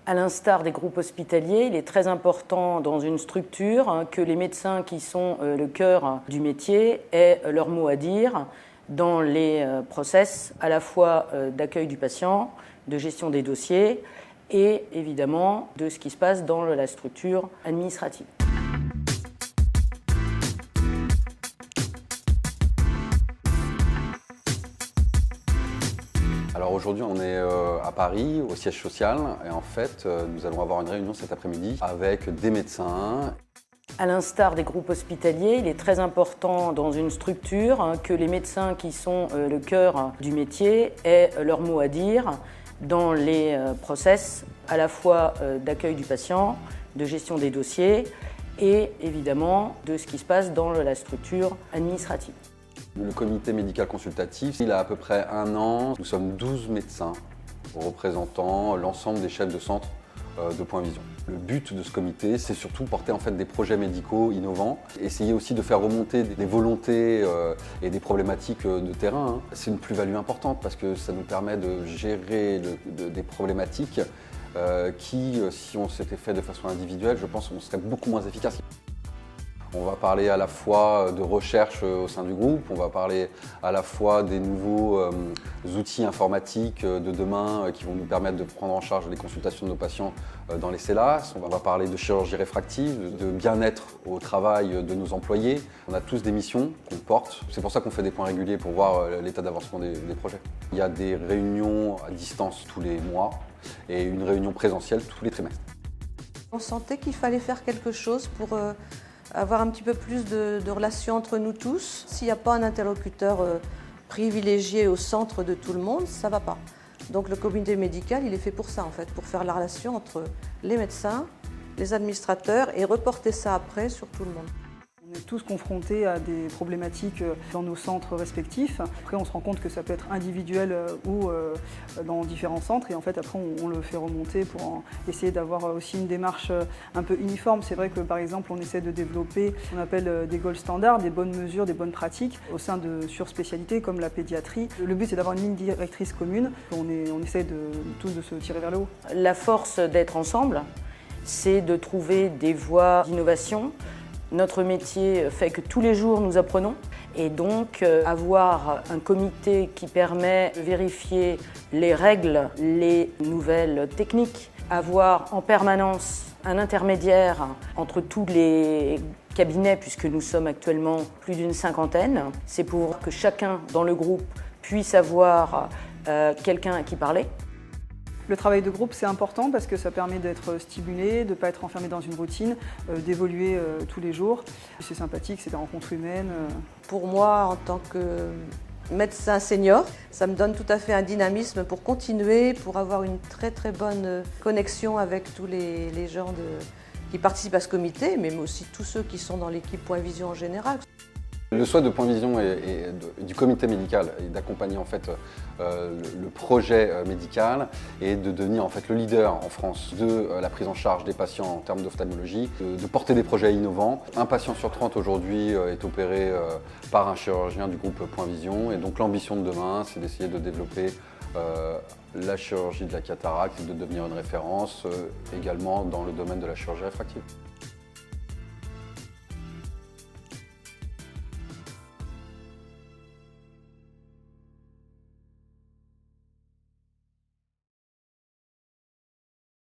À l'instar des groupes hospitaliers, il est très important dans une structure que les médecins qui sont le cœur du métier aient leur mot à dire dans les process à la fois d'accueil du patient, de gestion des dossiers et évidemment de ce qui se passe dans la structure administrative. Alors aujourd'hui, on est à Paris, au siège social, et en fait, nous allons avoir une réunion cet après-midi avec des médecins. À l'instar des groupes hospitaliers, il est très important dans une structure que les médecins qui sont le cœur du métier aient leur mot à dire dans les process à la fois d'accueil du patient, de gestion des dossiers et évidemment de ce qui se passe dans la structure administrative. Le comité médical consultatif, il a à peu près 1 an. Nous sommes 12 médecins représentant l'ensemble des chefs de centre de Point Vision. Le but de ce comité, c'est surtout porter en fait des projets médicaux innovants, essayer aussi de faire remonter des volontés et des problématiques de terrain. C'est une plus-value importante parce que ça nous permet de gérer des problématiques qui, si on s'était fait de façon individuelle, je pense qu'on serait beaucoup moins efficace. On va parler à la fois de recherche au sein du groupe, on va parler à la fois des nouveaux outils informatiques de demain qui vont nous permettre de prendre en charge les consultations de nos patients dans les CELAS. On va parler de chirurgie réfractive, de bien-être au travail de nos employés. On a tous des missions qu'on porte. C'est pour ça qu'on fait des points réguliers pour voir l'état d'avancement des projets. Il y a des réunions à distance tous les mois et une réunion présentielle tous les trimestres. On sentait qu'il fallait faire quelque chose pour avoir un petit peu plus de relations entre nous tous. S'il n'y a pas un interlocuteur privilégié au centre de tout le monde, ça ne va pas. Donc le comité médical, il est fait pour ça en fait, pour faire la relation entre les médecins, les administrateurs et reporter ça après sur tout le monde. On est tous confrontés à des problématiques dans nos centres respectifs. Après, on se rend compte que ça peut être individuel ou dans différents centres. Et en fait, après, on le fait remonter pour essayer d'avoir aussi une démarche un peu uniforme. C'est vrai que, par exemple, on essaie de développer ce qu'on appelle des gold standards, des bonnes mesures, des bonnes pratiques au sein de surspécialités comme la pédiatrie. Le but, c'est d'avoir une ligne directrice commune. On essaie tous de se tirer vers le haut. La force d'être ensemble, c'est de trouver des voies d'innovation. Notre métier fait que tous les jours nous apprenons et donc avoir un comité qui permet de vérifier les règles, les nouvelles techniques, avoir en permanence un intermédiaire entre tous les cabinets puisque nous sommes actuellement plus d'une 50aine, c'est pour que chacun dans le groupe puisse avoir quelqu'un à qui parler. Le travail de groupe, c'est important parce que ça permet d'être stimulé, de ne pas être enfermé dans une routine, d'évoluer tous les jours. C'est sympathique, c'est des rencontres humaines. Pour moi, en tant que médecin senior, ça me donne tout à fait un dynamisme pour continuer, pour avoir une très très bonne connexion avec tous les gens qui participent à ce comité, mais aussi tous ceux qui sont dans l'équipe Point Vision en général. Le souhait de Point Vision et du comité médical est d'accompagner en fait le projet médical et de devenir en fait le leader en France de la prise en charge des patients en termes d'ophtalmologie, de porter des projets innovants. Un patient sur 30 aujourd'hui est opéré par un chirurgien du groupe Point Vision et donc l'ambition de demain, c'est d'essayer de développer la chirurgie de la cataracte et de devenir une référence également dans le domaine de la chirurgie réfractive.